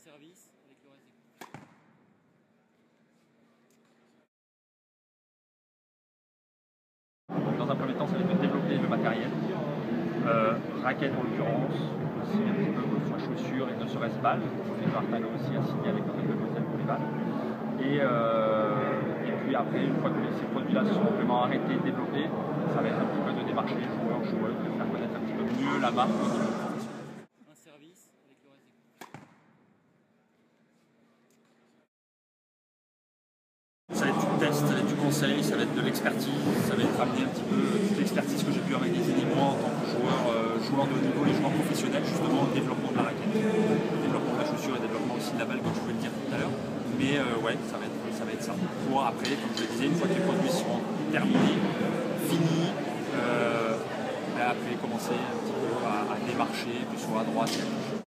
service avec le reste des coups. Dans un premier temps, ça va être de développer le matériel, raquettes en l'occurrence, aussi un petit peu soit chaussures et ne serait-ce balles. Les Artano aussi assigné avec un peu de modèle pour les balles. Et puis après, une fois que ces produits-là sont vraiment arrêtés, développés, ça va être un petit peu de démarcher les joueurs, joueuses, de faire connaître un petit peu mieux la marque au niveau professionnel. Un service avec le reste des coups. Ça va être du test, ça va être du conseil, ça va être de l'expertise, ça va être ramener un petit peu toute l'expertise que j'ai pu organiser moi en tant que joueur de haut niveau et joueur professionnel, justement au développement de la raquette, au développement de la chaussure et au développement aussi de la balle, comme je pouvais le dire tout à l'heure. Mais ouais, ça va être ça. Pour après, comme je le disais, une fois que les produits seront terminés, finis, après commencer un petit peu à démarcher, que ce soit à droite et à gauche.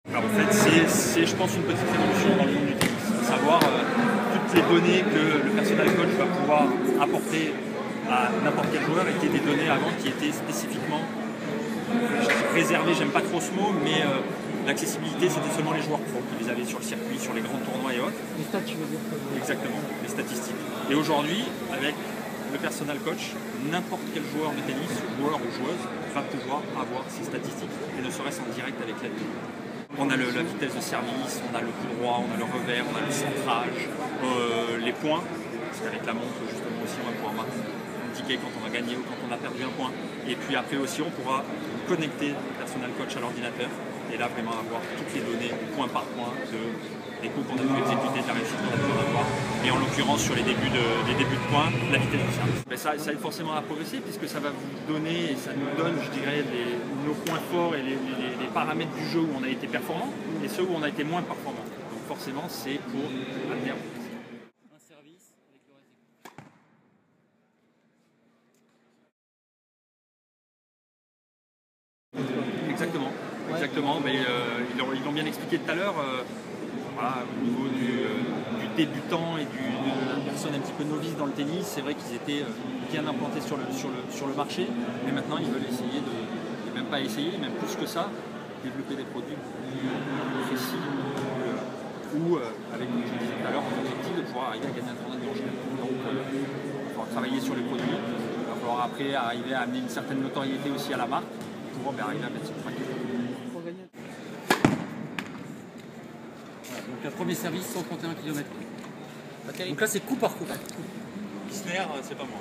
Alors en fait, c'est je pense une petite révolution dans le monde du tennis, à savoir toutes les données que le personnel coach va pouvoir apporter à n'importe quel joueur étaient des données avant qui étaient spécifiquement réservées, j'aime pas trop ce mot, mais l'accessibilité c'était seulement les joueurs pro qui les avaient sur le circuit, sur les grands tournois et autres. Les stats, tu veux dire? Exactement, les statistiques. Et aujourd'hui, avec le personal coach, n'importe quel joueur de tennis, joueur ou joueuse, va pouvoir avoir ces statistiques et ne serait-ce en direct avec l'aide. On a la vitesse de service, on a le coup droit, on a le revers, on a le centrage, les points, parce qu'avec la montre justement aussi on va pouvoir indiquer quand on a gagné ou quand on a perdu un point. Et puis après aussi on pourra connecter le personal coach à l'ordinateur et là vraiment avoir toutes les données point par point des coups qu'on a pu exécuter, de la réussite qu'on a pu avoir. Et en l'occurrence sur les débuts de points, la vitesse de service. Ben ça aide forcément à progresser puisque ça va vous donner, et ça nous donne, je dirais, nos points forts et les paramètres du jeu où on a été performant et ceux où on a été moins performant. Donc forcément c'est pour amener à progresser. Un service avec le reste des coups. Exactement. Mais, ils l'ont bien expliqué tout à l'heure. Voilà, au niveau du débutant et de la personne un petit peu novice dans le tennis, c'est vrai qu'ils étaient bien implantés sur le marché, mais maintenant ils veulent essayer et même pas essayer, même plus que ça, développer des produits plus précis ou avec, comme je disais tout à l'heure, l'objectif de pouvoir arriver à gagner un tournoi de Grand Chelem. Donc il va falloir travailler sur les produits, il va falloir après arriver à amener une certaine notoriété aussi à la marque pour arriver à mettre ce point. Donc le premier service, 131 km. Okay. Donc là c'est coup par coup. Kisner, c'est pas moi.